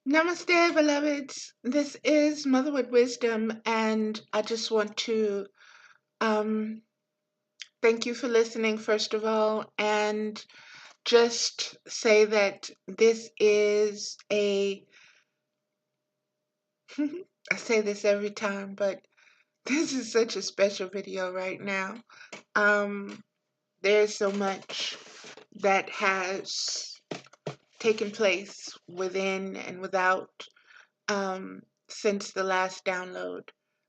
Namaste, beloveds. This is Mother with Wisdom, and I just want to um, thank you for listening, first of all, and just say that this is I say this every time, but this is such a special video right now. Um, there's so much that has taken place within and without um, since the last download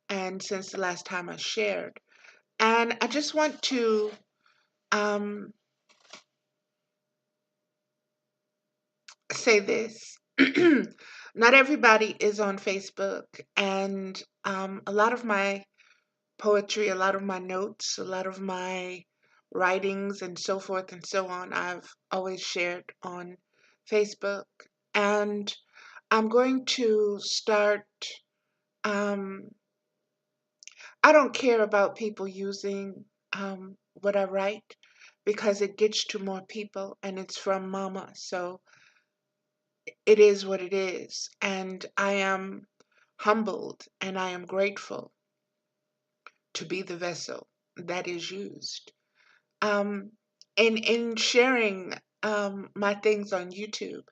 and since the last time I shared. And I just want to um, say this. Not everybody is on Facebook, and a lot of my poetry, a lot of my notes, a lot of my writings, and so forth and so on, I've always shared on Facebook. And I'm going to start. Um, I don't care about people using what I write because it gets to more people and it's from Mama. So it is what it is. And I am humbled and I am grateful to be the vessel that is used. Um, in sharing my things on YouTube,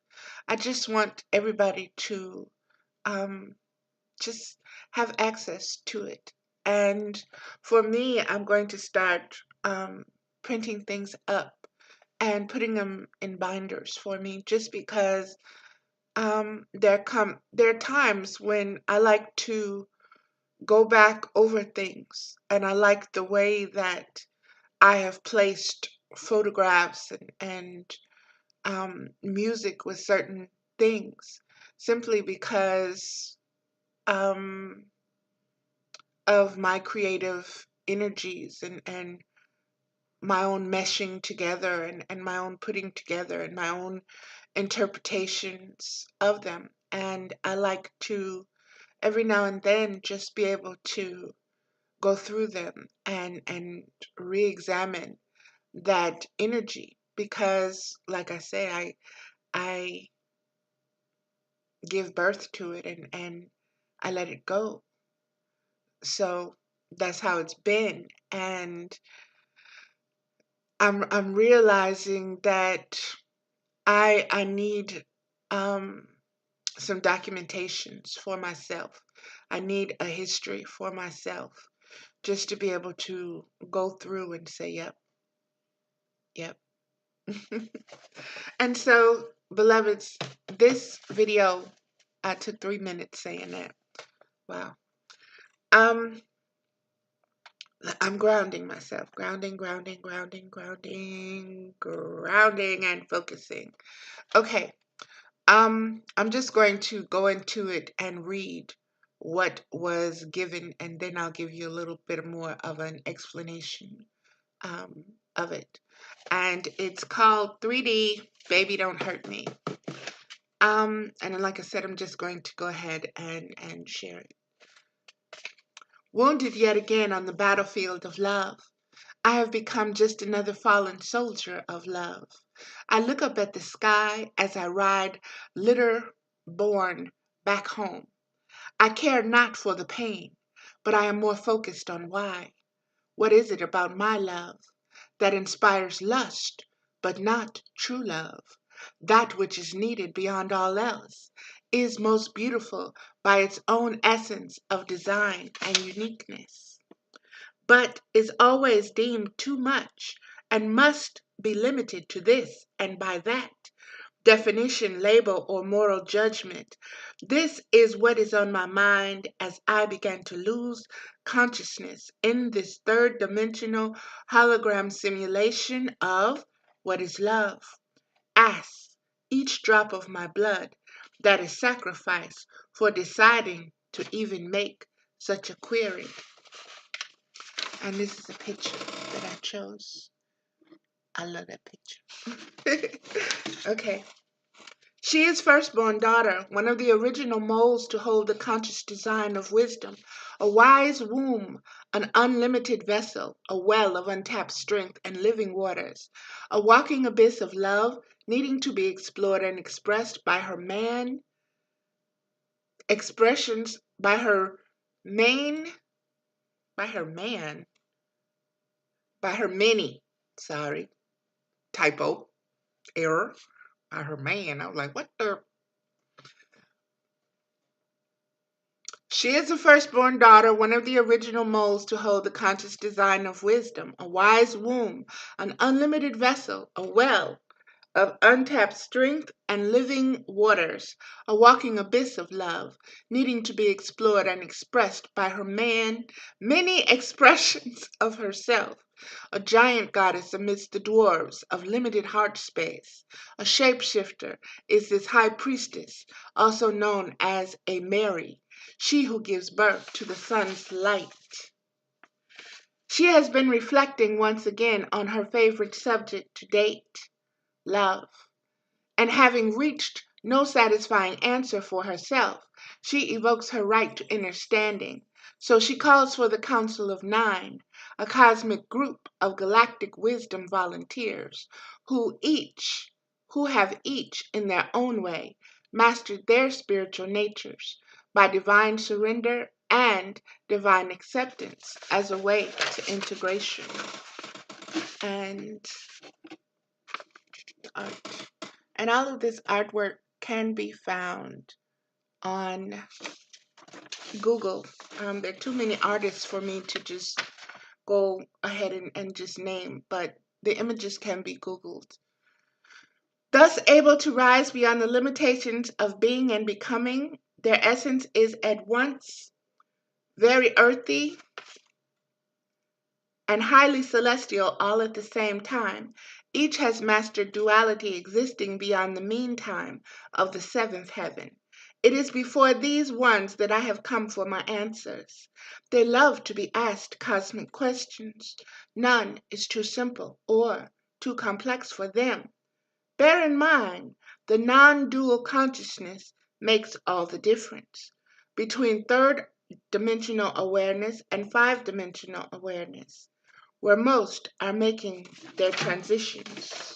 I just want everybody to um, just have access to it. And for me, I'm going to start printing things up and putting them in binders for me, just because there are times when I like to go back over things, and I like the way that I have placed photographs and music with certain things, simply because um, of my creative energies and my own meshing together and my own putting together and my own interpretations of them. And I like to every now and then just be able to go through them and re-examine that energy, because like I say, I give birth to it and I let it go. So that's how it's been. And I'm realizing that I need um, some documentations for myself. I need a history for myself, just to be able to go through and say, yep, yep. And so, beloveds, this video, I took 3 minutes saying that. Wow. Um, I'm grounding myself, grounding, and focusing. Okay. I'm just going to go into it and read what was given, and then I'll give you a little bit more of an explanation um, of it. And it's called 3D Baby Don't Hurt Me. And like I said, I'm just going to go ahead and share it. Wounded yet again on the battlefield of love, I have become just another fallen soldier of love. I look up at the sky as I ride litter born back home. I care not for the pain, but I am more focused on why. What is it about my love that inspires lust, but not true love? That which is needed beyond all else is most beautiful by its own essence of design and uniqueness, but is always deemed too much and must be limited to this and by that definition, label, or moral judgment. This is what is on my mind as I began to lose consciousness in this third dimensional hologram simulation of what is love. Ask each drop of my blood that is sacrificed for deciding to even make such a query. And this is a picture that I chose. I love that picture. Okay. She is firstborn daughter, one of the original molds to hold the conscious design of wisdom, a wise womb, an unlimited vessel, a well of untapped strength and living waters, a walking abyss of love needing to be explored and expressed by her man expressions by her main, by her man, by her many, sorry, typo, error, by her man. I was like, what the? She is the firstborn daughter, one of the original molds to hold the conscious design of wisdom, a wise womb, an unlimited vessel, a well of untapped strength and living waters, a walking abyss of love, needing to be explored and expressed by her man, many expressions of herself, a giant goddess amidst the dwarves of limited heart space. A shapeshifter is this high priestess, also known as a Mary, she who gives birth to the sun's light. She has been reflecting once again on her favorite subject to date, love. And having reached no satisfying answer for herself, she evokes her right to understanding. So she calls for the Council of Nine, a cosmic group of galactic wisdom volunteers who have each in their own way mastered their spiritual natures by divine surrender and divine acceptance as a way to integration and art. And all of this artwork can be found on Google. There are too many artists for me to just go ahead and just name, but the images can be Googled. Thus able to rise beyond the limitations of being and becoming, their essence is at once very earthy and highly celestial all at the same time. Each has mastered duality existing beyond the meantime of the seventh heaven. It is before these ones that I have come for my answers. They love to be asked cosmic questions. None is too simple or too complex for them. Bear in mind, the non-dual consciousness makes all the difference between third dimensional awareness and five-dimensional awareness, where most are making their transitions.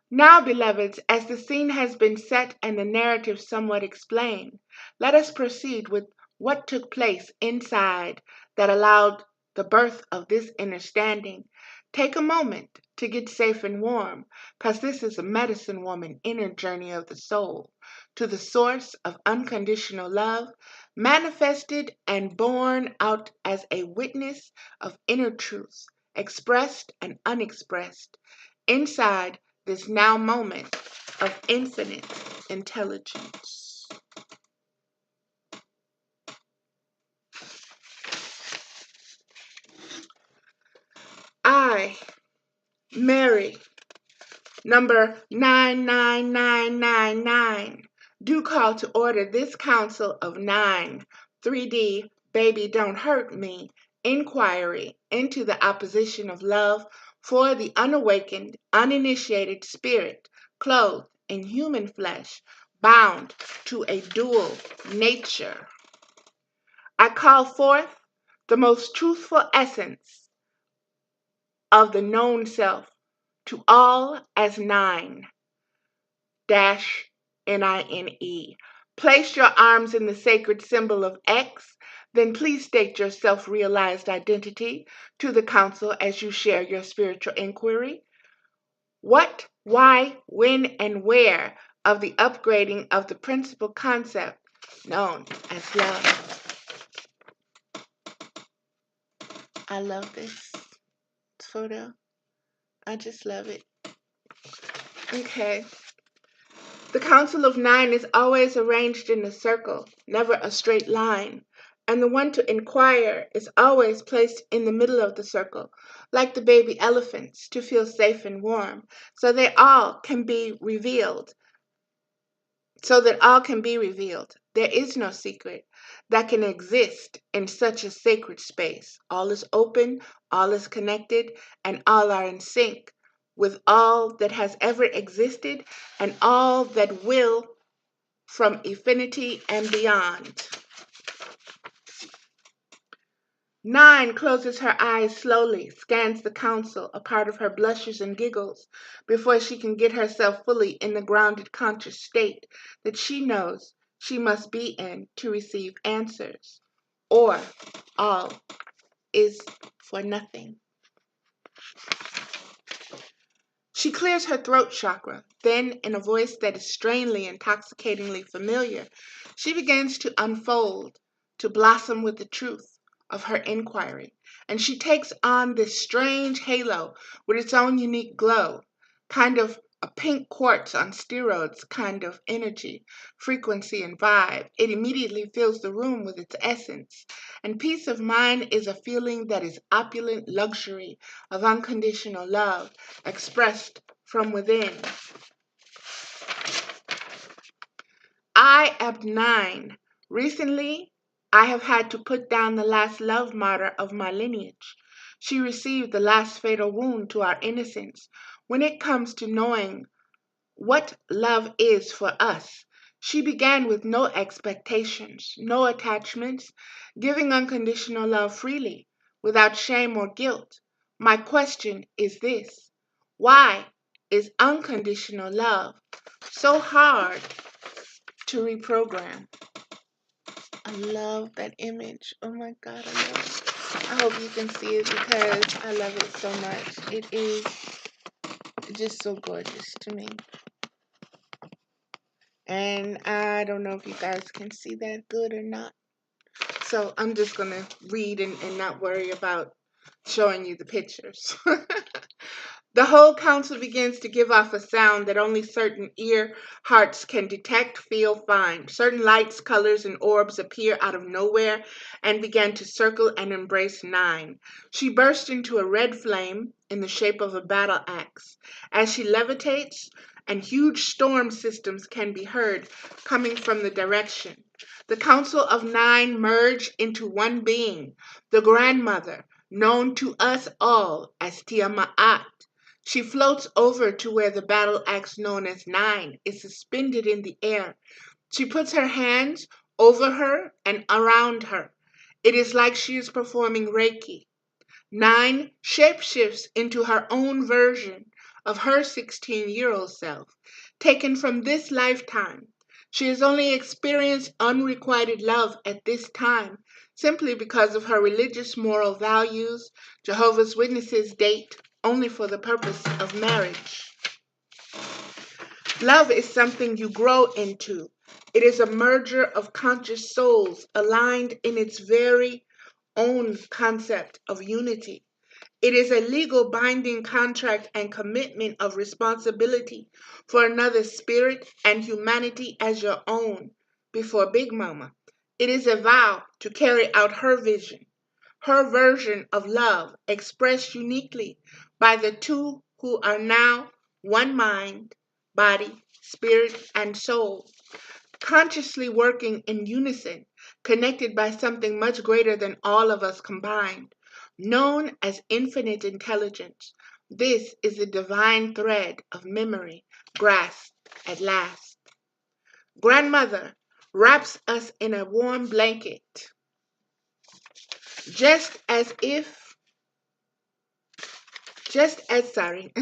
Now, beloveds, as the scene has been set and the narrative somewhat explained, let us proceed with what took place inside that allowed the birth of this understanding. Take a moment to get safe and warm, because this is a medicine woman inner journey of the soul to the source of unconditional love, manifested and born out as a witness of inner truth, expressed and unexpressed, inside this now moment of infinite intelligence. I, Mary, number 99999, do call to order this council of nine 3D baby don't hurt me inquiry into the opposition of love for the unawakened, uninitiated spirit clothed in human flesh, bound to a dual nature. I call forth the most truthful essence of the known self to all as nine dash NINE. Place your arms in the sacred symbol of X, then please state your self-realized identity to the council as you share your spiritual inquiry. What, why, when, and where of the upgrading of the principal concept known as love. I love this photo. I just love it. Okay. The Council of Nine is always arranged in a circle, never a straight line, and the one to inquire is always placed in the middle of the circle, like the baby elephants, to feel safe and warm, so they all can be revealed. So that all can be revealed. There is no secret that can exist in such a sacred space. All is open, all is connected, and all are in sync with all that has ever existed and all that will from infinity and beyond. Nine closes her eyes slowly, scans the council, a part of her blushes and giggles, before she can get herself fully in the grounded conscious state that she knows she must be in to receive answers, or all is for nothing. She clears her throat chakra. Then, in a voice that is strangely, intoxicatingly familiar, she begins to unfold, to blossom with the truth of her inquiry. And she takes on this strange halo with its own unique glow, kind of a pink quartz on steroids kind of energy, frequency, and vibe. It immediately fills the room with its essence. And peace of mind is a feeling that is opulent luxury of unconditional love expressed from within. I am 9. Recently, I have had to put down the last love martyr of my lineage. She received the last fatal wound to our innocence. When it comes to knowing what love is for us, she began with no expectations, no attachments, giving unconditional love freely, without shame or guilt. My question is this: why is unconditional love so hard to reprogram? I love that image. Oh my God, I love it. I hope you can see it because I love it so much. It is just so gorgeous to me. And I don't know if you guys can see that good or not. So I'm just going to read and not worry about showing you the pictures. The whole council begins to give off a sound that only certain ear hearts can detect, feel, find. Certain lights, colors, and orbs appear out of nowhere and begin to circle and embrace 9. She bursts into a red flame in the shape of a battle axe. As she levitates, and huge storm systems can be heard coming from the direction. The Council of 9 merge into one being, the grandmother, known to us all as Tiamat. She floats over to where the battle axe known as 9 is suspended in the air. She puts her hands over her and around her. It is like she is performing Reiki. 9 shapeshifts into her own version of her 16-year-old self, taken from this lifetime. She has only experienced unrequited love at this time simply because of her religious moral values. Jehovah's Witnesses date only for the purpose of marriage. Love is something you grow into. It is a merger of conscious souls aligned in its very own concept of unity. It is a legal binding contract and commitment of responsibility for another's spirit and humanity as your own before Big Mama. It is a vow to carry out her vision, her version of love expressed uniquely by the two who are now one mind, body, spirit, and soul, consciously working in unison, connected by something much greater than all of us combined, known as infinite intelligence. This is the divine thread of memory grasped at last. Grandmother wraps us in a warm blanket, just as if, just as, sorry,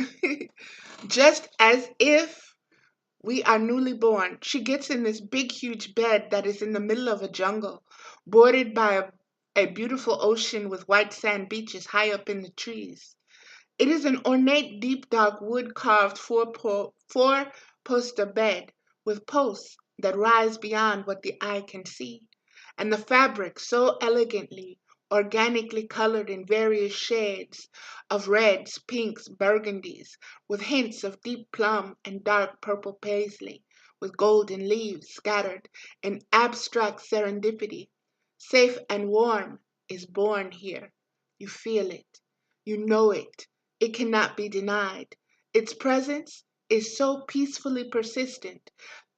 just as if we are newly born. She gets in this big, huge bed that is in the middle of a jungle, bordered by a beautiful ocean with white sand beaches high up in the trees. It is an ornate, deep, dark, wood-carved four-poster bed with posts that rise beyond what the eye can see, and the fabric so elegantly, organically colored in various shades of reds, pinks, burgundies, with hints of deep plum and dark purple paisley, with golden leaves scattered in abstract serendipity. Safe and warm is born here. You feel it. You know it. It cannot be denied. Its presence is so peacefully persistent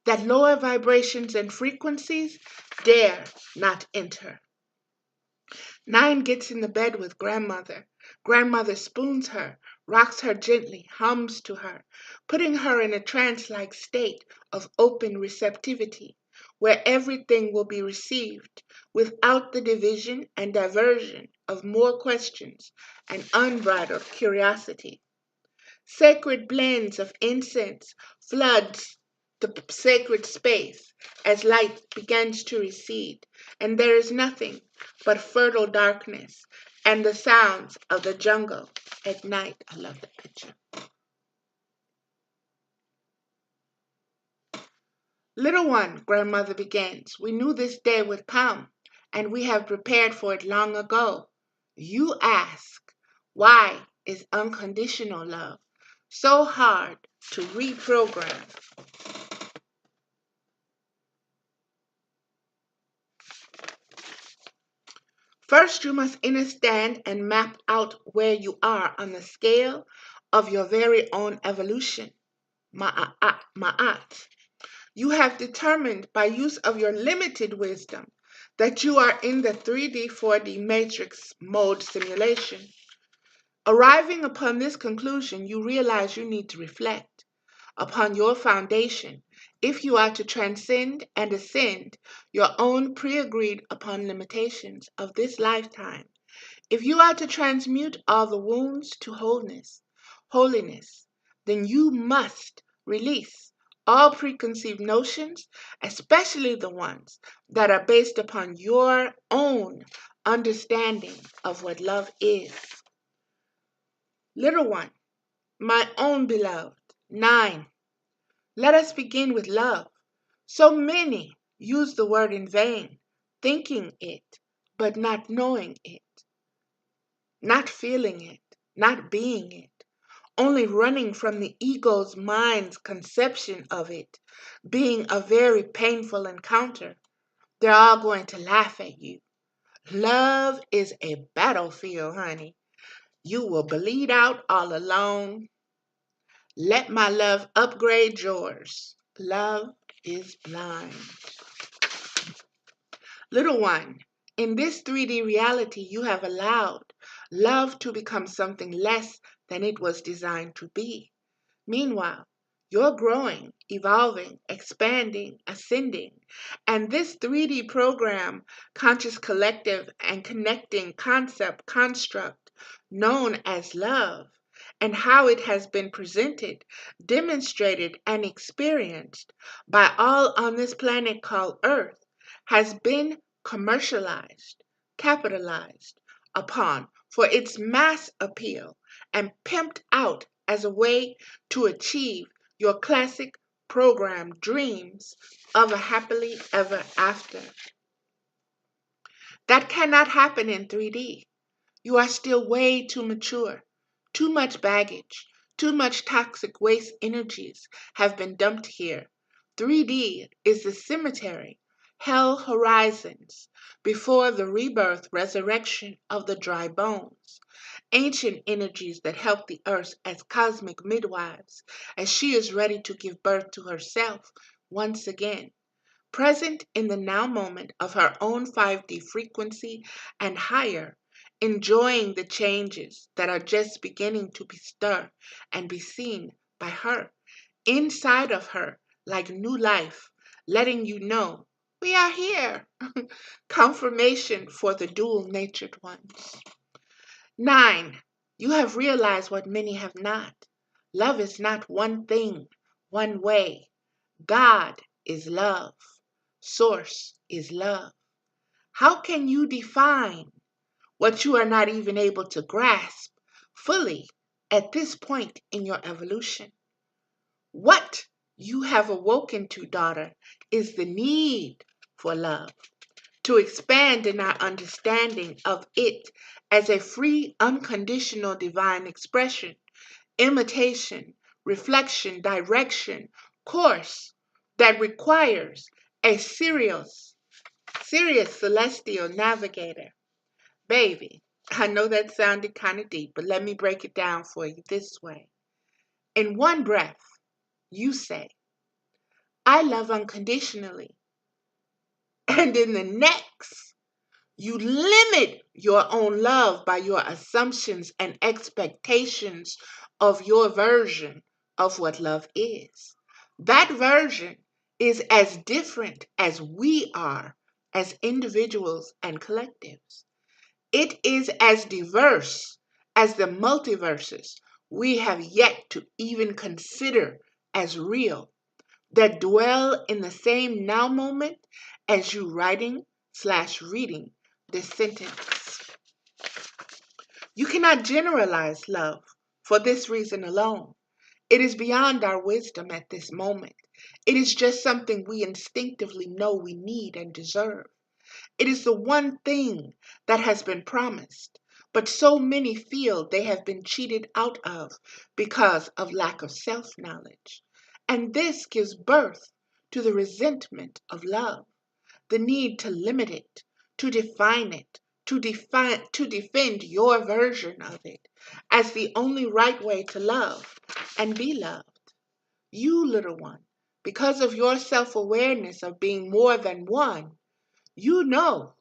that lower vibrations and frequencies dare not enter. 9 gets in the bed with grandmother. Grandmother spoons her, rocks her gently, hums to her, putting her in a trance-like state of open receptivity, where everything will be received without the division and diversion of more questions and unbridled curiosity. Sacred blends of incense, floods the sacred space as light begins to recede, and there is nothing but fertile darkness and the sounds of the jungle at night. I love that picture. Little one, grandmother begins, we knew this day would come, and we have prepared for it long ago. You ask, why is unconditional love so hard to reprogram? First, you must understand and map out where you are on the scale of your very own evolution. Ma'at. You have determined by use of your limited wisdom that you are in the 3D, 4D matrix mode simulation. Arriving upon this conclusion, you realize you need to reflect upon your foundation if you are to transcend and ascend your own pre-agreed upon limitations of this lifetime. If you are to transmute all the wounds to holiness, then you must release all preconceived notions, especially the ones that are based upon your own understanding of what love is. Little one, my own beloved. 9. Let us begin with love. So many use the word in vain, thinking it, but not knowing it, not feeling it, not being it, only running from the ego's mind's conception of it being a very painful encounter. They're all going to laugh at you. Love is a battlefield, honey. You will bleed out all alone. Let my love upgrade yours. Love is blind. Little one, in this 3D reality, you have allowed love to become something less than it was designed to be. Meanwhile, you're growing, evolving, expanding, ascending, and this 3D program, conscious collective and connecting concept construct known as love, and how it has been presented, demonstrated, and experienced by all on this planet called Earth, has been commercialized, capitalized upon for its mass appeal, and pimped out as a way to achieve your classic program dreams of a happily ever after. That cannot happen in 3D. You are still way too mature. Too much baggage, too much toxic waste energies have been dumped here. 3D is the cemetery, hell horizons, before the rebirth resurrection of the dry bones. Ancient energies that help the earth as cosmic midwives, as she is ready to give birth to herself once again. Present in the now moment of her own 5D frequency and higher, enjoying the changes that are just beginning to be stirred and be seen by her, inside of her, like new life, letting you know we are here. Confirmation for the dual-natured ones. 9. You have realized what many have not. Love is not one thing, one way. God is love. Source is love. How can you define what you are not even able to grasp fully at this point in your evolution? What you have awoken to, daughter, is the need for love, to expand in our understanding of it as a free, unconditional divine expression, imitation, reflection, direction, course that requires a serious celestial navigator. Baby, I know that sounded kind of deep, but let me break it down for you this way. In one breath, you say, I love unconditionally. And in the next, you limit your own love by your assumptions and expectations of your version of what love is. That version is as different as we are as individuals and collectives. It is as diverse as the multiverses we have yet to even consider as real. that dwell in the same now moment as you writing/reading this sentence. You cannot generalize love for this reason alone. It is beyond our wisdom at this moment. It is just something we instinctively know we need and deserve. It is the one thing that has been promised, but so many feel they have been cheated out of because of lack of self-knowledge. And this gives birth to the resentment of love, the need to limit it, to define it, to defend your version of it as the only right way to love and be loved. You, little one, because of your self-awareness of being more than one, you know,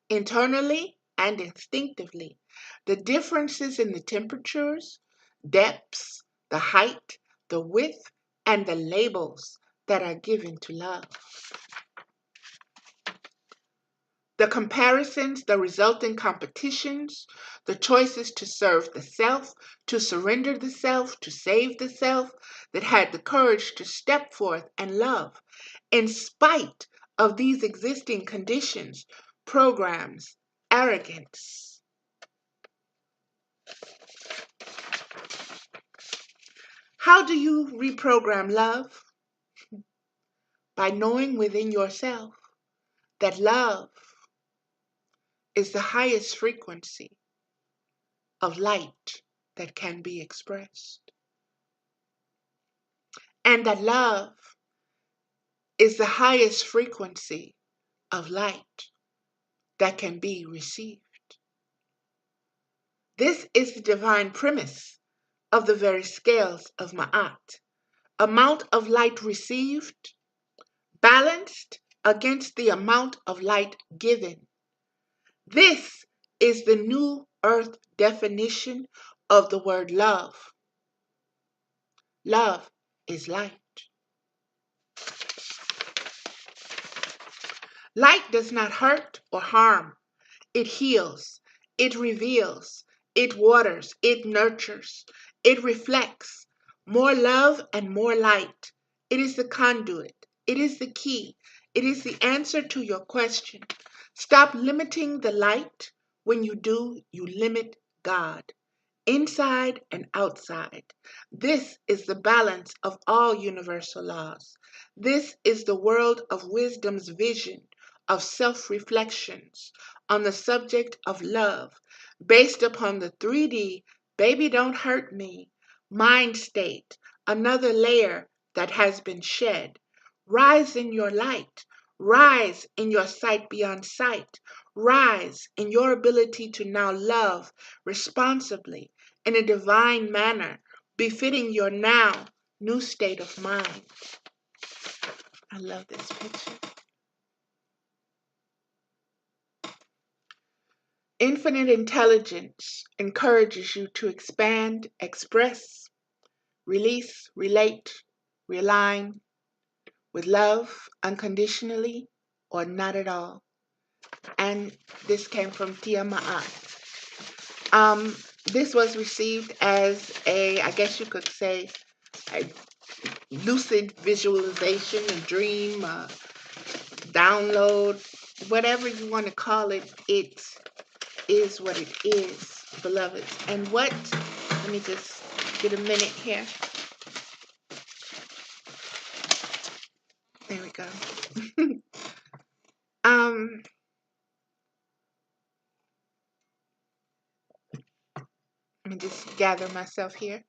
internally and instinctively, the differences in the temperatures, depths, the height, the width, and the labels that are given to love. The comparisons, the resulting competitions, the choices to serve the self, to surrender the self, to save the self, that had the courage to step forth and love, in spite of these existing conditions, programs, arrogance. How do you reprogram love? By knowing within yourself that love is the highest frequency of light that can be expressed. And that love is the highest frequency of light that can be received. This is the divine premise of the very scales of Ma'at. Amount of light received balanced against the amount of light given. This is the new earth definition of the word love. Love is light. Light does not hurt or harm. It heals. It reveals. It waters. It nurtures. It reflects. More love and more light. It is the conduit. It is the key. It is the answer to your question. Stop limiting the light. When you do, you limit God. Inside and outside. This is the balance of all universal laws. This is the world of wisdom's vision of self-reflections on the subject of love based upon the 3D baby don't hurt me mind state, another layer that has been shed. Rise in your light. Rise in your sight beyond sight. Rise in your ability to now love responsibly in a divine manner, befitting your now new state of mind. I love this picture. Infinite intelligence encourages you to expand, express, release, relate, realign with love unconditionally or not at all. And this came from Tia Ma'at. This was received as I guess you could say, a lucid visualization, a dream, a download, whatever you want to call it. It is what it is, beloveds. And what, let me just get a minute here. There we go. Let me just gather myself here.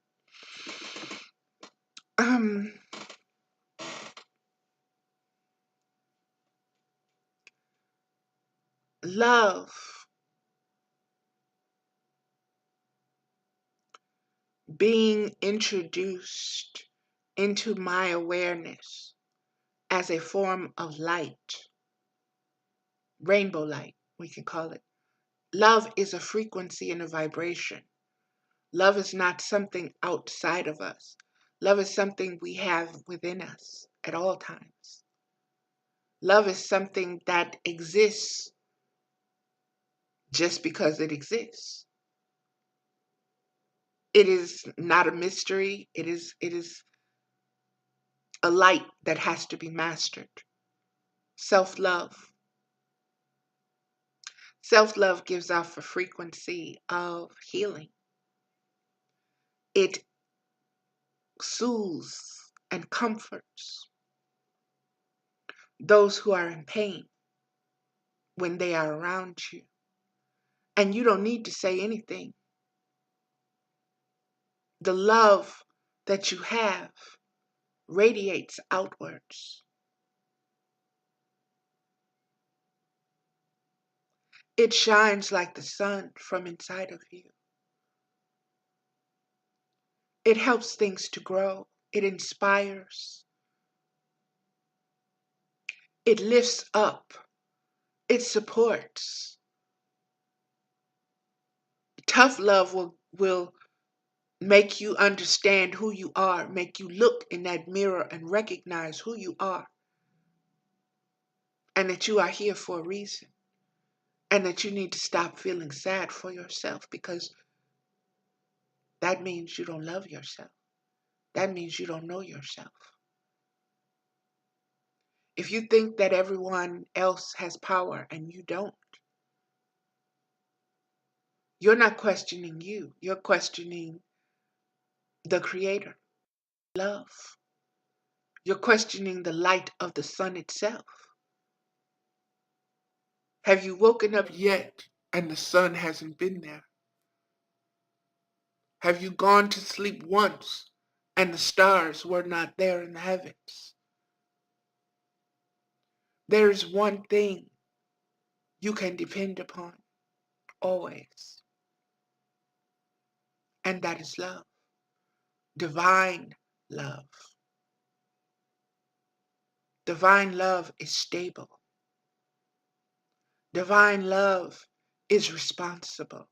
Love being introduced into my awareness as a form of light, rainbow light, we can call it. Love is a frequency and a vibration. Love is not something outside of us. Love is something we have within us at all times. Love is something that exists just because it exists. It is not a mystery. It is a light that has to be mastered. Self-love. Self-love gives off a frequency of healing. It soothes and comforts those who are in pain when they are around you. And you don't need to say anything. The love that you have radiates outwards. It shines like the sun from inside of you. It helps things to grow. It inspires. It lifts up. It supports. Tough love will make you understand who you are, make you look in that mirror and recognize who you are, and that you are here for a reason, and that you need to stop feeling sad for yourself, because that means you don't love yourself. That means you don't know yourself. If you think that everyone else has power and you don't, you're not questioning you. You're questioning the Creator, love. You're questioning the light of the sun itself. Have you woken up yet and the sun hasn't been there? Have you gone to sleep once and the stars were not there in the heavens? There is one thing you can depend upon always, and that is love. Divine love. Divine love is stable. Divine love is responsible.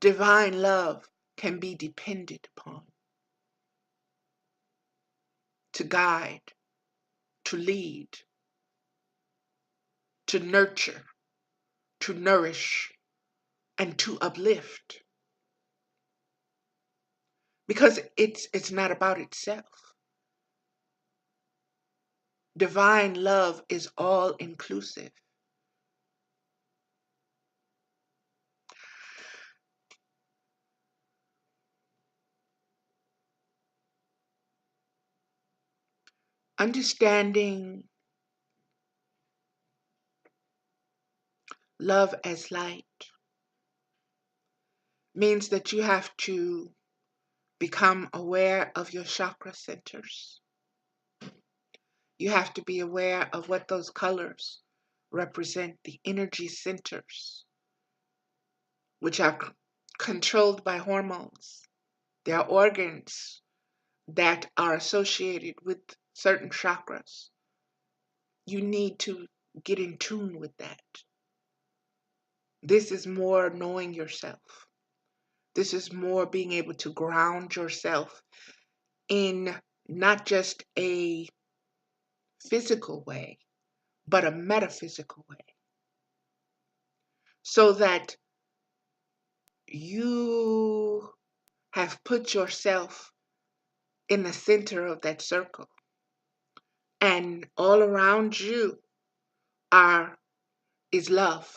Divine love can be depended upon to guide, to lead, to nurture, to nourish, and to uplift. Because it's not about itself. Divine love is all inclusive. Understanding love as light means that you have to become aware of your chakra centers. You have to be aware of what those colors represent, the energy centers, which are controlled by hormones. They are organs that are associated with certain chakras. You need to get in tune with that. This is more knowing yourself. This is more being able to ground yourself in not just a physical way, but a metaphysical way. So that you have put yourself in the center of that circle. And all around you is love.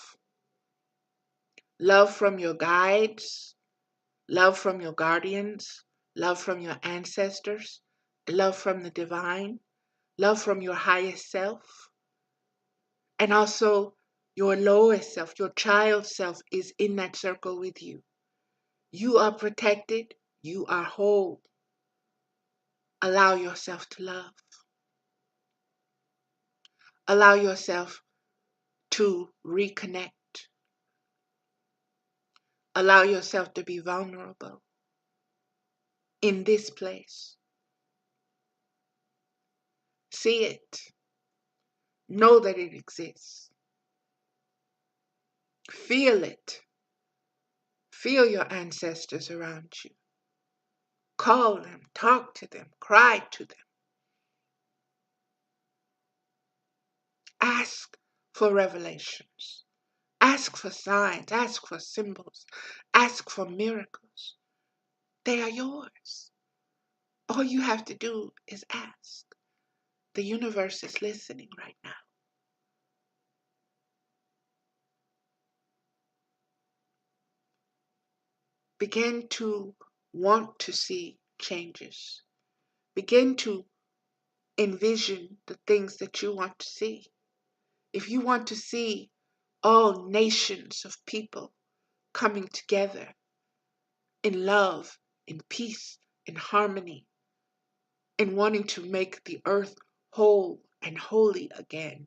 Love from your guides, love from your guardians, love from your ancestors, love from the divine, love from your highest self, and also your lowest self, your child self is in that circle with you. You are protected, you are whole. Allow yourself to love. Allow yourself to reconnect. Allow yourself to be vulnerable in this place. See it. Know that it exists. Feel it. Feel your ancestors around you. Call them, talk to them, cry to them. Ask for revelations. Ask for signs. Ask for symbols. Ask for miracles. They are yours. All you have to do is ask. The universe is listening right now. Begin to want to see changes. Begin to envision the things that you want to see. If you want to see all nations of people coming together in love, in peace, in harmony, and wanting to make the earth whole and holy again,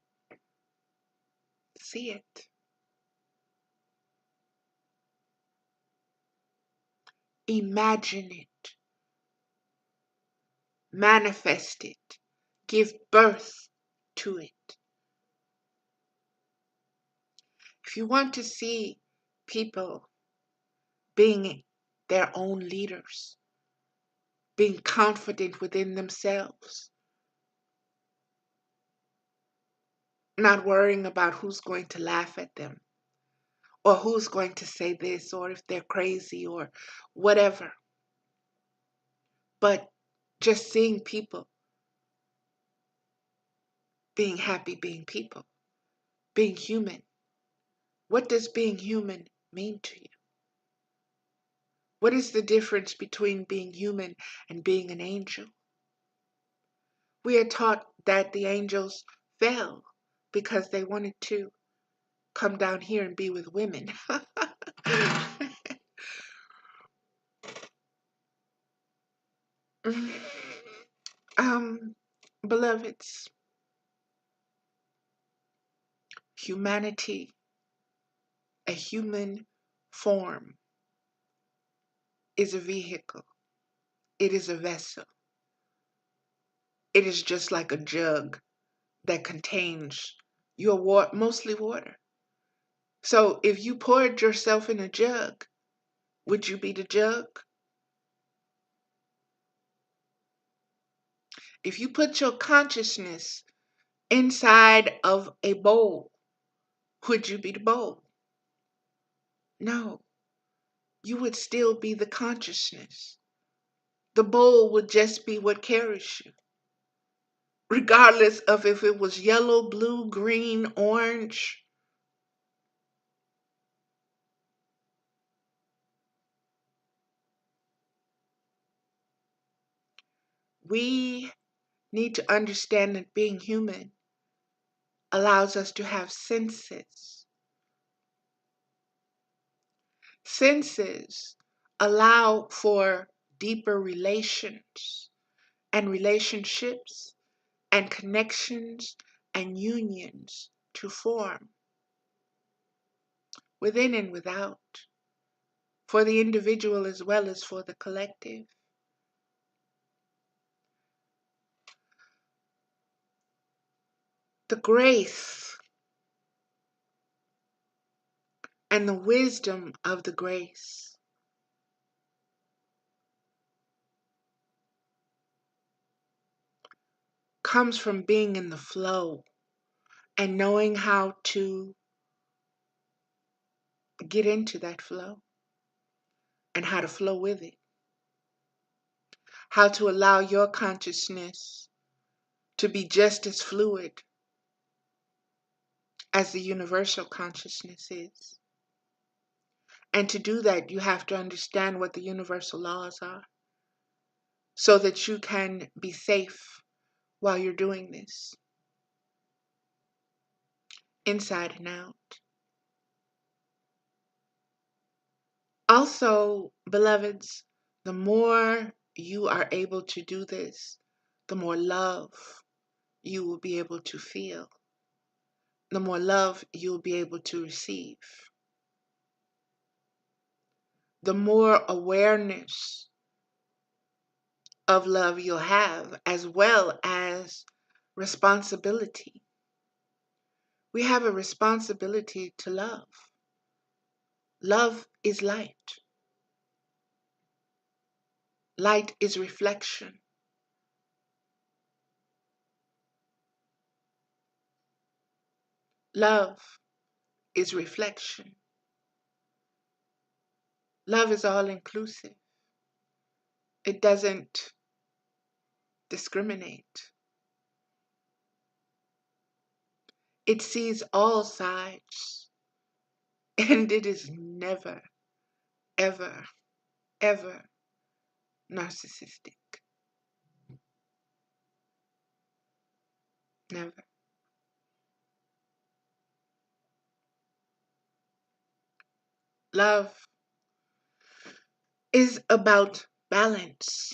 see it. Imagine it. Manifest it. Give birth to it. If you want to see people being their own leaders, being confident within themselves, not worrying about who's going to laugh at them or who's going to say this or if they're crazy or whatever, but just seeing people being happy, being people, being human. What does being human mean to you? What is the difference between being human and being an angel? We are taught that the angels fell because they wanted to come down here and be with women. um, Beloveds, humanity, a human form, is a vehicle. It is a vessel. It is just like a jug that contains your mostly water. So if you poured yourself in a jug, would you be the jug? If you put your consciousness inside of a bowl, would you be the bowl? No, you would still be the consciousness. The bowl would just be what carries you, regardless of if it was yellow, blue, green, orange. We need to understand that being human allows us to have senses. Senses allow for deeper relations and relationships and connections and unions to form within and without, for the individual as well as for the collective. The grace and the wisdom of the grace comes from being in the flow and knowing how to get into that flow and how to flow with it, how to allow your consciousness to be just as fluid as the universal consciousness is. And to do that, you have to understand what the universal laws are so that you can be safe while you're doing this, inside and out. Also, beloveds, the more you are able to do this, the more love you will be able to feel, the more love you will be able to receive, the more awareness of love you'll have, as well as responsibility. We have a responsibility to love. Love is light. Light is reflection. Love is reflection. Love is all inclusive. It doesn't discriminate. It sees all sides, and it is never, ever, ever narcissistic. Never. Love is about balance.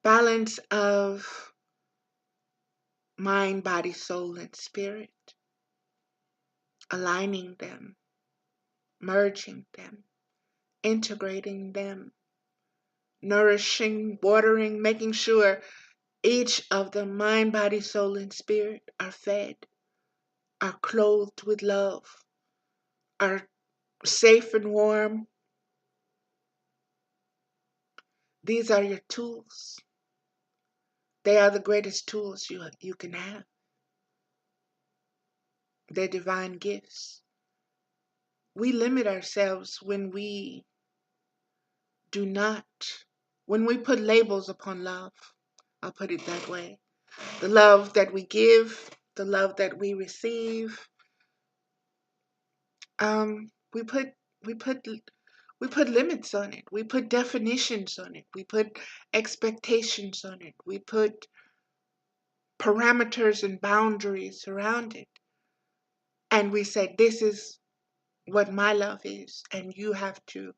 Balance of mind, body, soul, and spirit. Aligning them, merging them, integrating them, nourishing, watering, making sure each of the mind, body, soul, and spirit are fed, are clothed with love, are safe and warm. These are your tools. They are the greatest tools you can have. They're divine gifts. We limit ourselves when we do not, when we put labels upon love. I'll put it that way. The love that we give, the love that we receive, we put we put we put limits on it. We put definitions on it. We put expectations on it. We put parameters and boundaries around it. And we say, this is what my love is, and you have to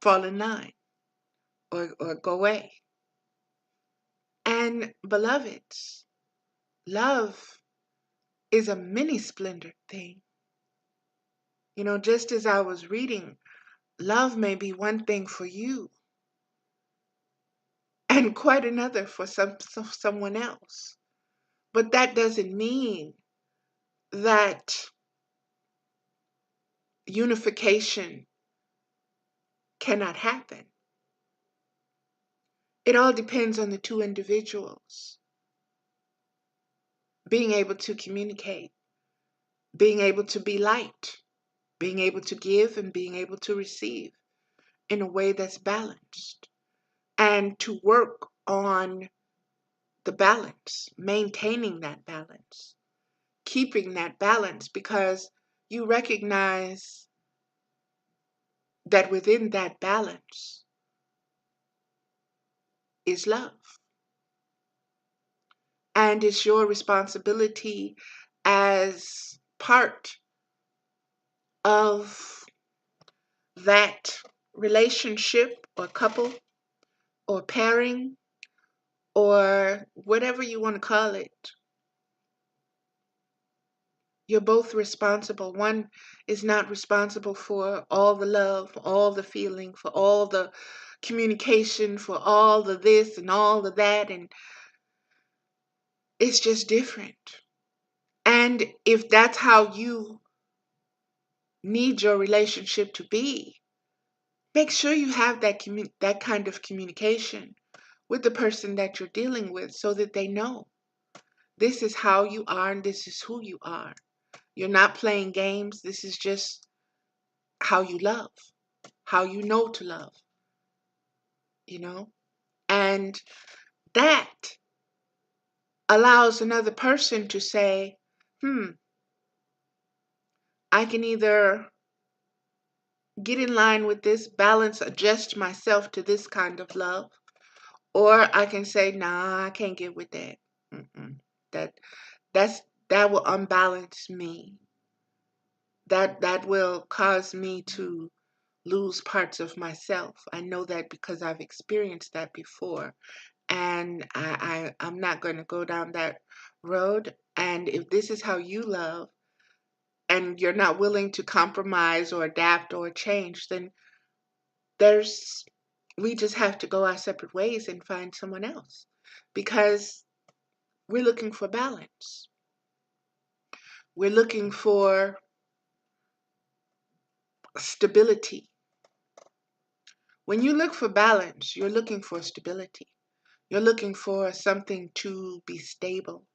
fall in line or go away. And beloveds, love is a mini splendid thing. You know, just as I was reading, love may be one thing for you and quite another for someone else. But that doesn't mean that unification cannot happen. It all depends on the two individuals being able to communicate, being able to be light, being able to give and being able to receive in a way that's balanced, and to work on the balance, maintaining that balance, keeping that balance, because you recognize that within that balance is love. And it's your responsibility as part of that relationship or couple or pairing or whatever you want to call it. You're both responsible. One is not responsible for all the love, all the feeling, for all the communication, for all the this and all the that, and it's just different. And if that's how you need your relationship to be, make sure you have that kind of communication with the person that you're dealing with so that they know this is how you are and this is who you are. You're not playing games. This is just how you love, how you know to love, you know? And that allows another person to say, I can either get in line with this, balance, adjust myself to this kind of love, or I can say, nah, I can't get with that. Mm-mm. That that will unbalance me. That will cause me to lose parts of myself. I know that because I've experienced that before. And I'm not going to go down that road. And if this is how you love and you're not willing to compromise or adapt or change, then there's we just have to go our separate ways and find someone else because we're looking for balance. We're looking for stability. When you look for balance, you're looking for stability. You're looking for something to be stable,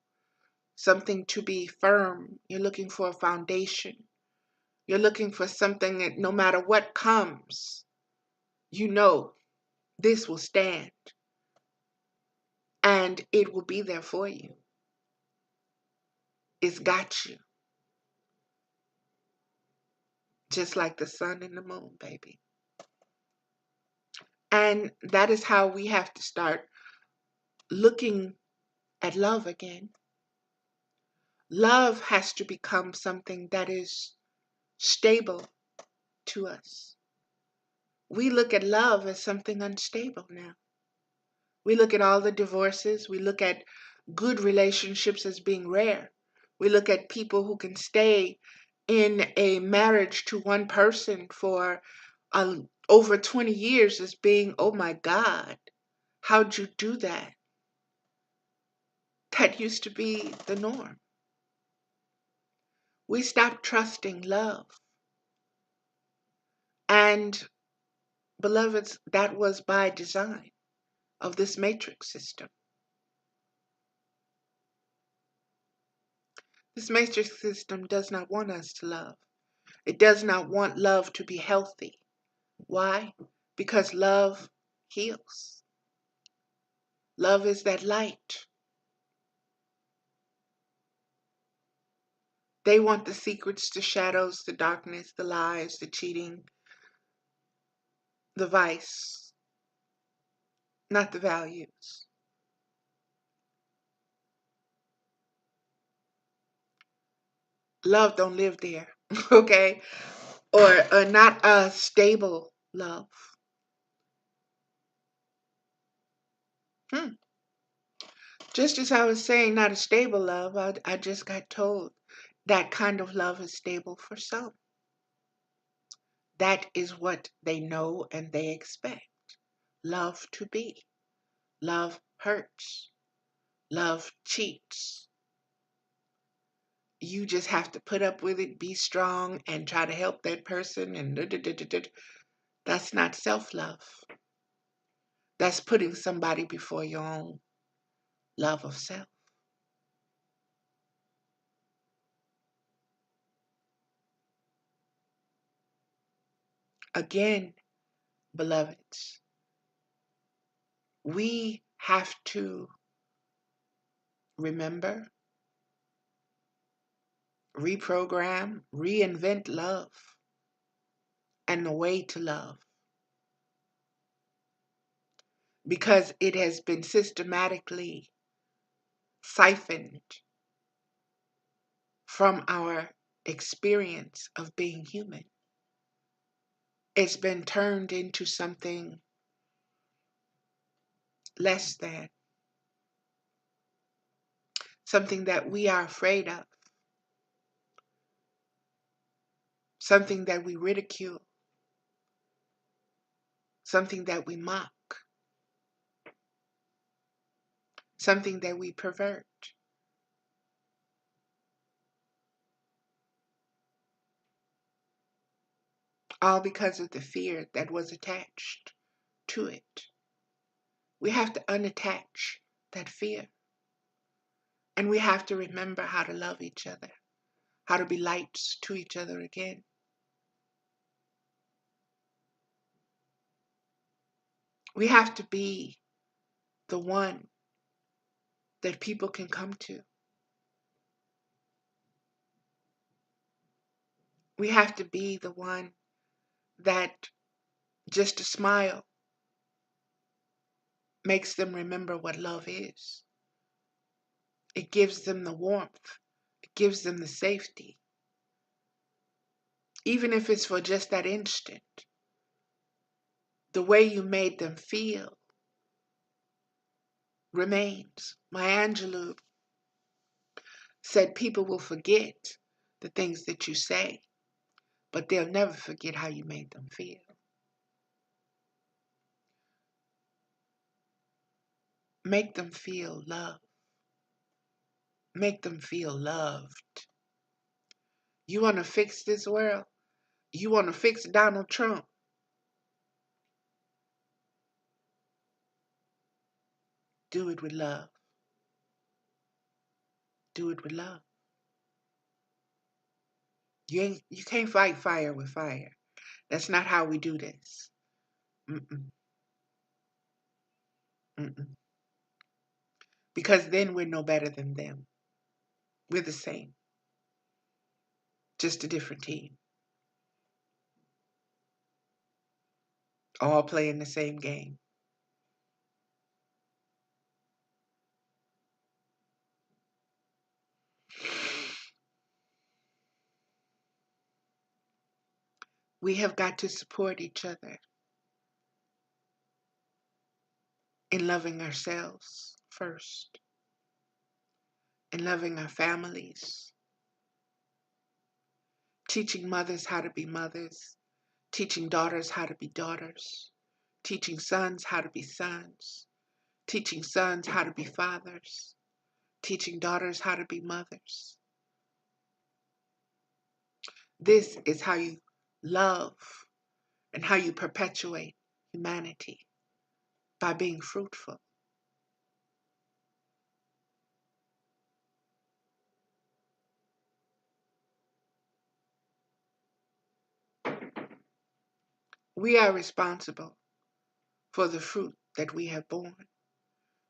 something to be firm. You're looking for a foundation. You're looking for something that no matter what comes, you know this will stand and it will be there for you. It's got you. Just like the sun and the moon, baby. And that is how we have to start looking at love again. Love has to become something that is stable to us. We look at love as something unstable now. We look at all the divorces. We look at good relationships as being rare. We look at people who can stay in a marriage to one person for over 20 years as being, oh my God, how'd you do that? That used to be the norm. We stopped trusting love. And beloveds, that was by design of this matrix system. This matrix system does not want us to love. It does not want love to be healthy. Why? Because love heals. Love is that light. They want the secrets, the shadows, the darkness, the lies, the cheating, the vice, not the values. Love don't live there, okay? Or not a stable love. Hmm. Just as I was saying, not a stable love, I just got told that kind of love is stable for some. That is what they know and they expect love to be. Love hurts. Love cheats. You just have to put up with it, be strong, and try to help that person. And that's not self-love. That's putting somebody before your own love of self. Again, beloveds, we have to remember, reprogram, reinvent love and the way to love, because it has been systematically siphoned from our experience of being human. It's been turned into something less than, something that we are afraid of, something that we ridicule, something that we mock, something that we pervert. All because of the fear that was attached to it. We have to unattach that fear. And we have to remember how to love each other, how to be lights to each other again. We have to be the one that people can come to. We have to be the one that just a smile makes them remember what love is. It gives them the warmth. It gives them the safety. Even if it's for just that instant, the way you made them feel remains. Maya Angelou said people will forget the things that you say, but they'll never forget how you made them feel. Make them feel loved. Make them feel loved. You want to fix this world? You want to fix Donald Trump? Do it with love. Do it with love. You can't fight fire with fire. That's not how we do this. Mm-mm, mm-mm. Because then we're no better than them. We're the same, just a different team, all playing the same game. We have got to support each other in loving ourselves first, in loving our families, teaching mothers how to be mothers, teaching daughters how to be daughters, teaching sons how to be sons, teaching sons how to be fathers, teaching daughters how to be mothers. This is how you love and how you perpetuate humanity, by being fruitful. We are responsible for the fruit that we have borne.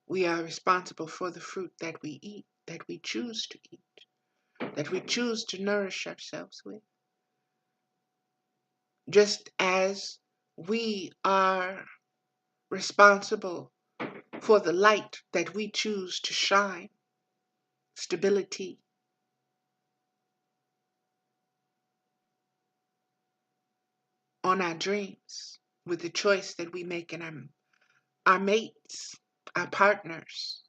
We are responsible for the fruit that we eat, that we choose to eat, that we choose to nourish ourselves with. Just as we are responsible for the light that we choose to shine, stability, on our dreams with the choice that we make in our mates, our partners.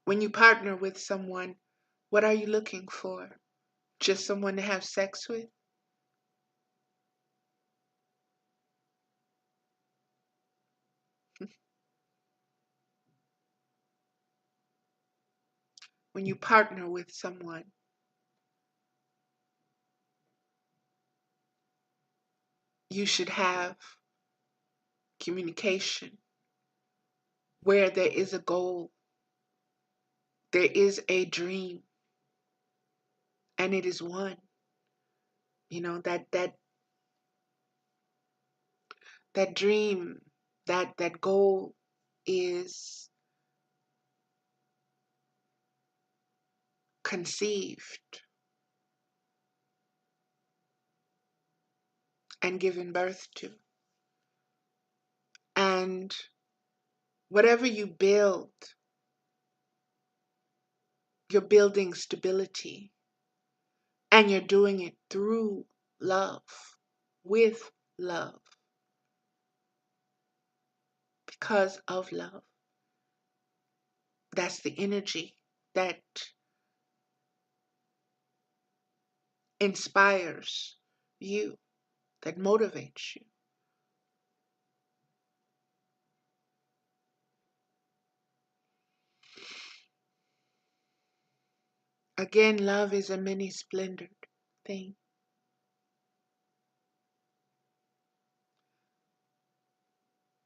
When you partner with someone, what are you looking for? Just someone to have sex with? When you partner with someone, you should have communication where there is a goal, there is a dream, and it is one. You know, that dream, that goal is conceived and given birth to. And whatever you build, you're building stability, and you're doing it through love, with love, because of love. That's the energy that inspires you, that motivates you. Again, love is a many splendored thing.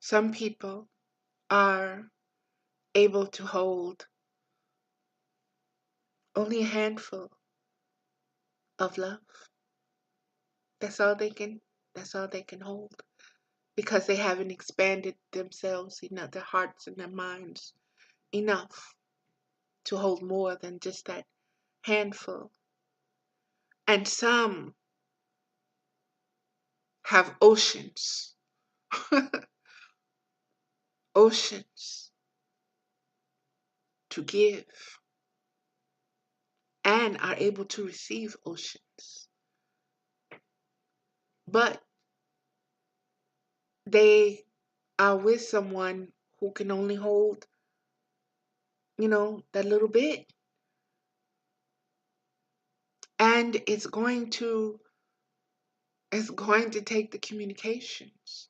Some people are able to hold only a handful of love. That's all they can that's all they can hold, because they haven't expanded themselves enough, their hearts and their minds enough to hold more than just that handful. And some have oceans, oceans to give, and are able to receive oceans. But they are with someone who can only hold, that little bit. And it's going to take the communications.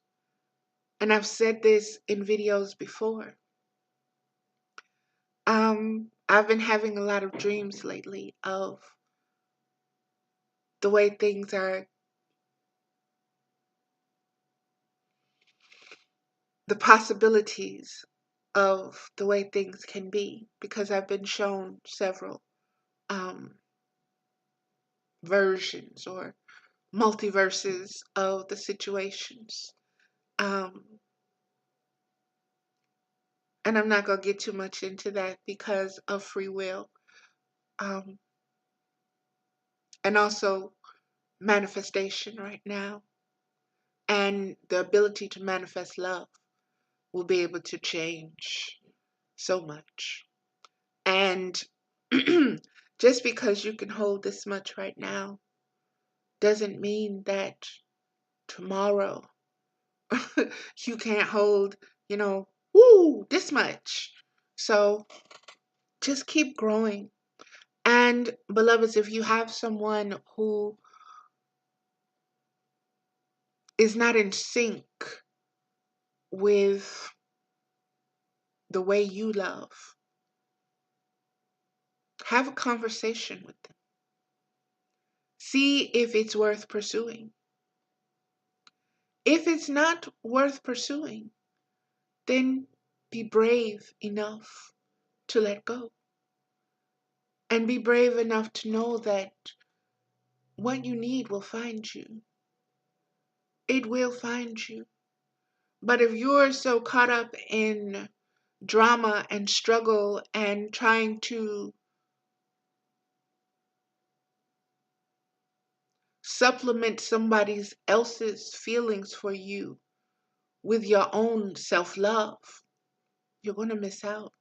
And I've said this in videos before. I've been having a lot of dreams lately of the way things are, the possibilities of the way things can be, because I've been shown several um, versions or multiverses of the situations. Um, and I'm not going to get too much into that because of free will. Um, and also manifestation right now. And the ability to manifest love will be able to change so much. And just because you can hold this much right now doesn't mean that tomorrow you can't hold, this much. So just keep growing. And beloveds, if you have someone who is not in sync with the way you love, have a conversation with them. See if it's worth pursuing. If it's not worth pursuing, then be brave enough to let go. And be brave enough to know that what you need will find you. It will find you. But if you're so caught up in drama and struggle and trying to supplement somebody else's feelings for you with your own self-love, you're going to miss out.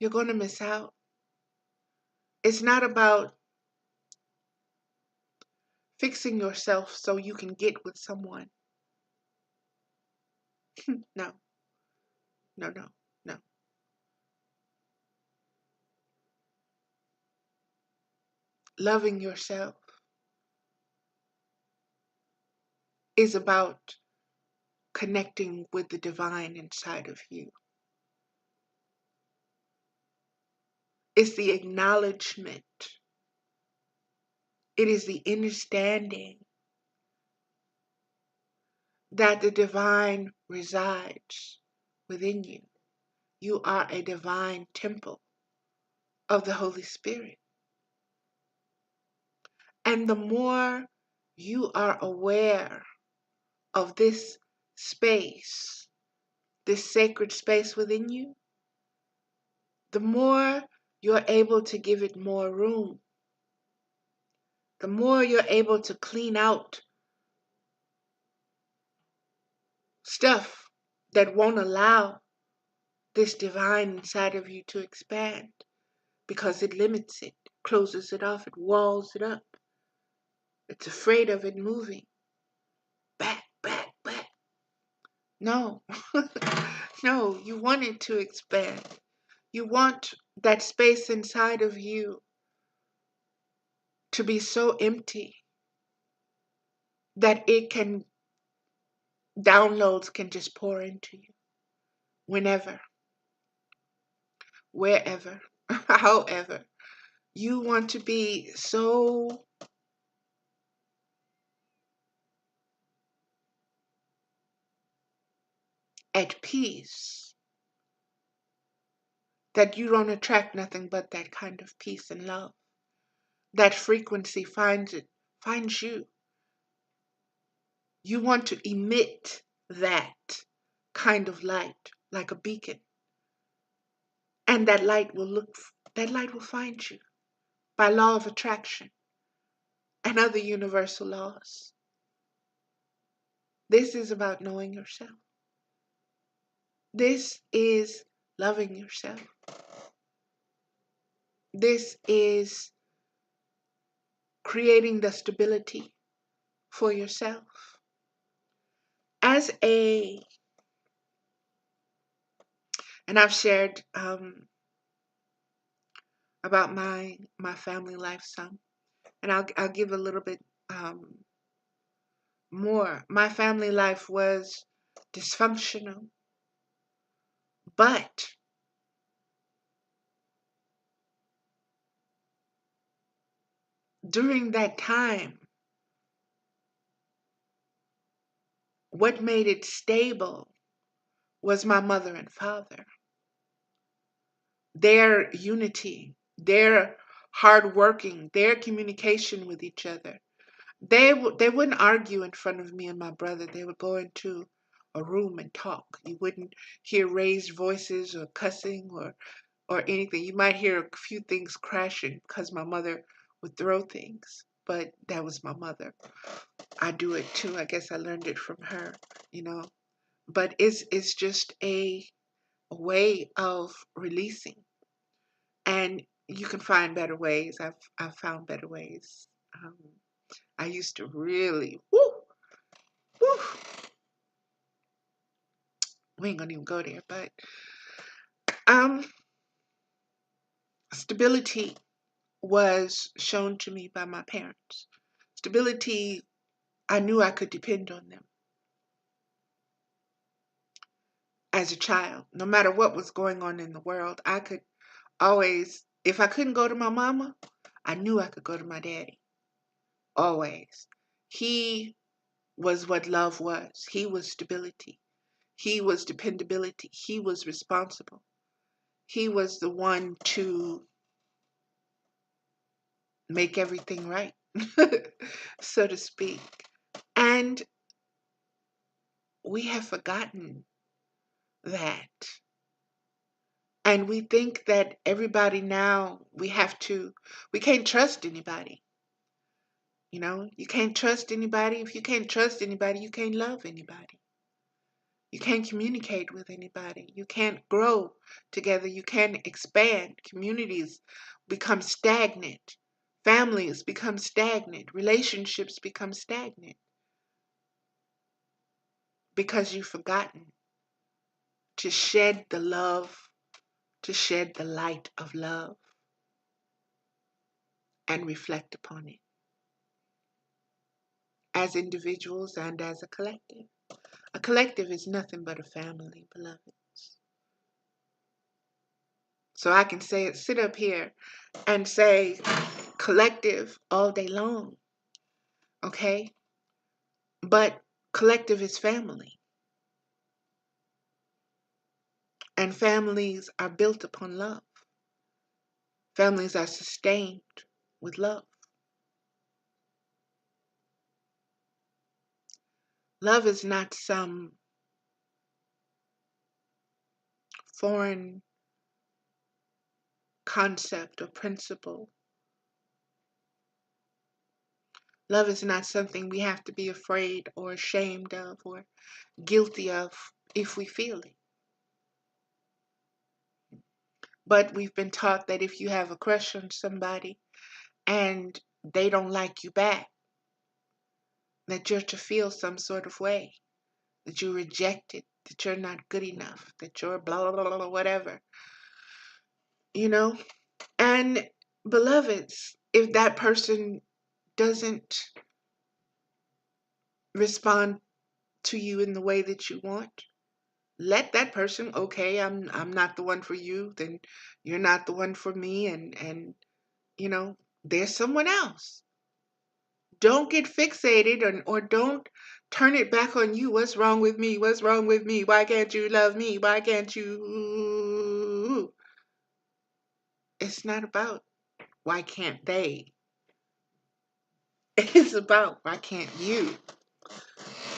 You're going to miss out. It's not about fixing yourself so you can get with someone. No, no, no, no. Loving yourself is about connecting with the divine inside of you. It's the acknowledgement. It is the understanding that the divine resides within you. You are a divine temple of the Holy Spirit. And the more you are aware of this space, this sacred space within you, the more you're able to give it more room. The more you're able to clean out stuff that won't allow this divine inside of you to expand because it limits it, closes it off, it walls it up. It's afraid of it moving. Back, back, back. No. No, you want it to expand. You want that space inside of you to be so empty that downloads can just pour into you whenever, wherever, however. You want to be so at peace that you don't attract nothing but that kind of peace and love. That frequency finds you. You want to emit that kind of light like a beacon. And that light will find you by law of attraction and other universal laws. This is about knowing yourself. This is loving yourself. This is creating the stability for yourself. And I've shared about my family life some, and I'll give a little bit more. My family life was dysfunctional, but during that time, what made it stable was my mother and father. Their unity their hard working, their communication with each other. They wouldn't argue in front of me and my brother. They would go into a room and talk. You wouldn't hear raised voices or cussing or anything. You might hear a few things crashing because my mother would throw things, but that was my mother. I do it too. I guess I learned it from her, you know. But it's just a way of releasing, and you can find better ways. I've found better ways. Um, I used to really, whoo, whoo. We ain't gonna even go there, but um, stability was shown to me by my parents. Stability, I knew I could depend on them as a child. No matter what was going on in the world, I could always, if I couldn't go to my mama, I knew I could go to my daddy. Always. He was what love was. He was stability. He was dependability. He was responsible. He was the one to make everything right, so to speak. And we have forgotten that. And we think that everybody now, we can't trust anybody. You know, you can't trust anybody. If you can't trust anybody, you can't love anybody. You can't communicate with anybody. You can't grow together. You can't expand. Communities become stagnant. Families become stagnant. Relationships become stagnant because you've forgotten to shed the love, to shed the light of love and reflect upon it as individuals and as a collective. A collective is nothing but a family, beloveds. So I can say it, sit up here and say collective all day long, okay? But collective is family. And families are built upon love. Families are sustained with love. Love is not some foreign concept or principle. Love is not something we have to be afraid or ashamed of or guilty of if we feel it. But we've been taught that if you have a crush on somebody and they don't like you back, that you're to feel some sort of way, that you're rejected, that you're not good enough, that you're blah, blah, blah, blah, whatever, you know? And beloveds, if that person doesn't respond to you in the way that you want, let that person, okay, I'm not the one for you, then you're not the one for me, and you know, there's someone else. Don't get fixated or don't turn it back on you. What's wrong with me? What's wrong with me? Why can't you love me? Why can't you? It's not about why can't they. It's about why can't you?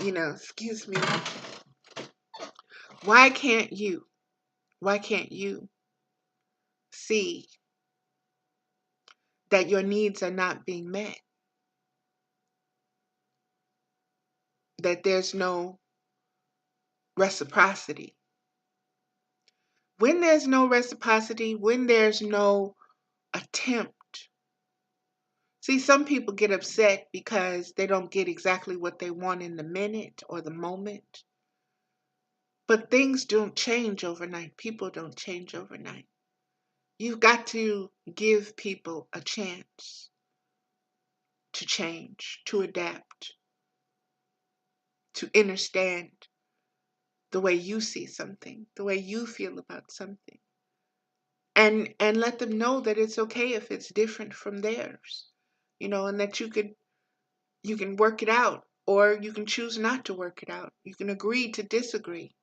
You know, excuse me. Why can't you? Why can't you see that your needs are not being met? That there's no reciprocity. When there's no reciprocity, when there's no attempt. See, some people get upset because they don't get exactly what they want in the minute or the moment. But things don't change overnight. People don't change overnight. You've got to give people a chance to change, to adapt, to understand the way you see something, the way you feel about something. And let them know that it's okay if it's different from theirs. You know, and that you can work it out, or you can choose not to work it out. You can agree to disagree.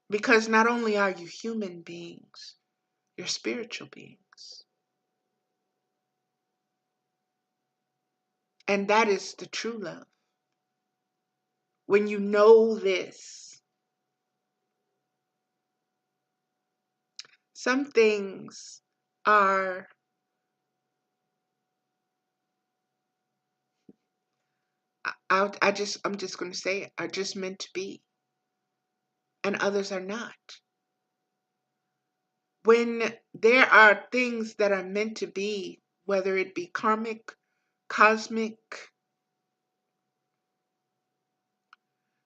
Because not only are you human beings, You're spiritual beings. And that is the true love. When you know this, some things are, I'm just going to say it, are just meant to be, and others are not. When there are things that are meant to be, whether it be karmic, cosmic,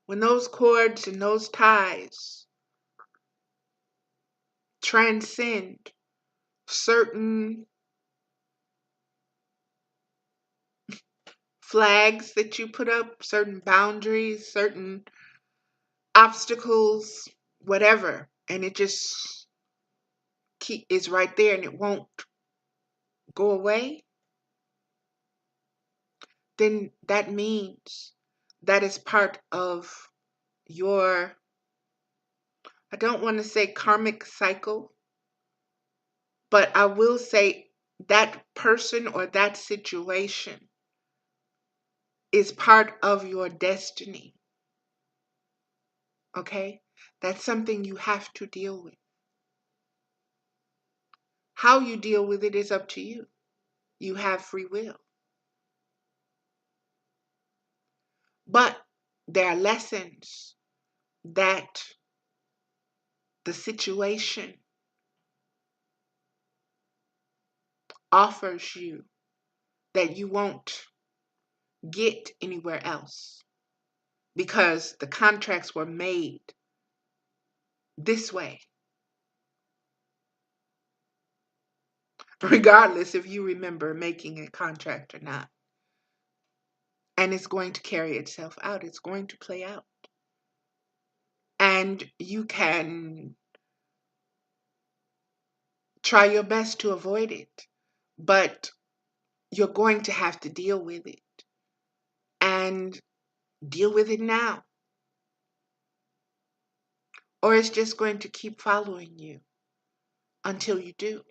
when those cords and those ties transcend certain flags that you put up, certain boundaries, certain obstacles, whatever, and it just is right there and it won't go away, then that means that is part of your, I don't want to say karmic cycle, but I will say that person or that situation is part of your destiny. Okay? That's something you have to deal with. How you deal with it is up to you. You have free will. But there are lessons that the situation offers you that you won't get anywhere else because the contracts were made this way, regardless if you remember making a contract or not. And it's going to carry itself out. It's going to play out. And you can try your best to avoid it, but you're going to have to deal with it. And deal with it now. Or it's just going to keep following you until you do.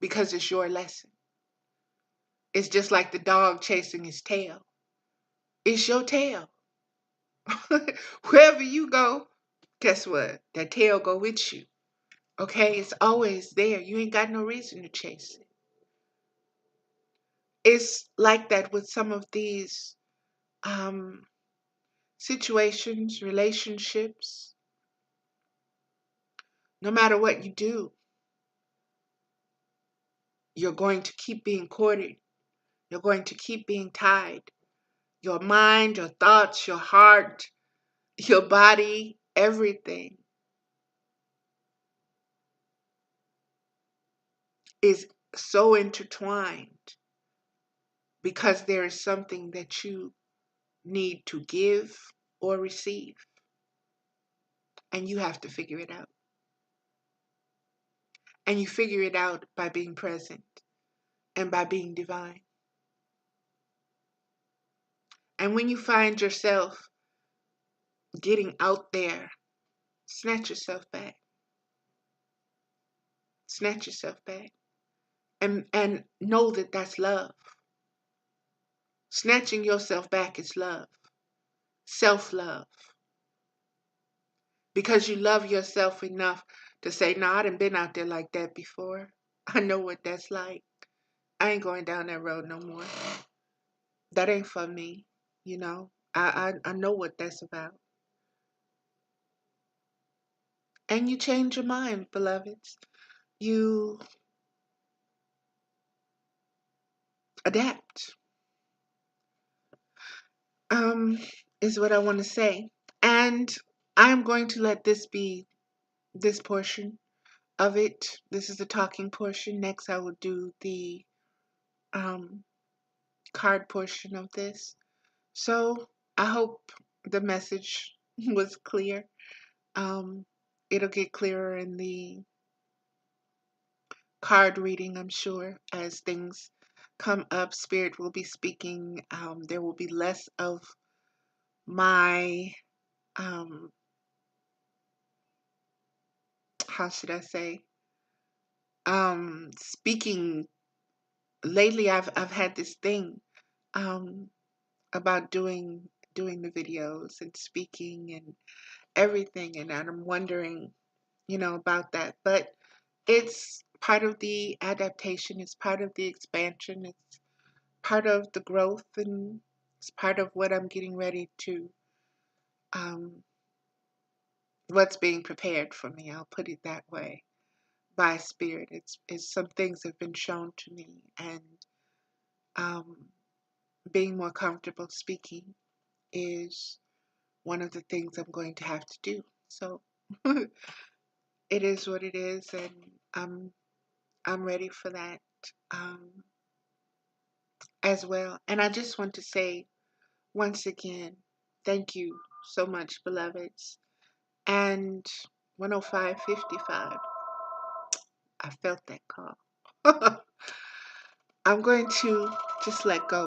Because it's your lesson. It's just like the dog chasing his tail. It's your tail. Wherever you go, guess what? That tail go with you. Okay? It's always there. You ain't got no reason to chase it. It's like that with some of these situations, relationships. No matter what you do, you're going to keep being courted. You're going to keep being tied. Your mind, your thoughts, your heart, your body, everything is so intertwined because there is something that you need to give or receive. And you have to figure it out. And you figure it out by being present and by being divine. And when you find yourself getting out there, snatch yourself back. Snatch yourself back. And know that that's love. Snatching yourself back is love. Self-love. Because you love yourself enough to say, no, I done been out there like that before. I know what that's like. I ain't going down that road no more. That ain't for me, you know. I know what that's about. And you change your mind, beloveds. You adapt. Is what I want to say. And I'm going to let this be this portion of it. This is the talking portion. Next I will do the card portion of this. So I hope the message was clear. It'll get clearer in the card reading, I'm sure, as things come up. Spirit will be speaking. There will be less of my how should I say, speaking lately. I've had this thing um about doing the videos and speaking and everything, and I'm wondering, about that. But it's part of the adaptation, it's part of the expansion, it's part of the growth, and it's part of what I'm getting ready to, um, what's being prepared for me. I'll put it that way. By spirit, it's some things have been shown to me, and um, being more comfortable speaking is one of the things I'm going to have to do. So it is what it is, and I'm ready for that, um, as well. And I just want to say once again, thank you so much, beloveds. And 105.55, I felt that call. I'm going to just let go.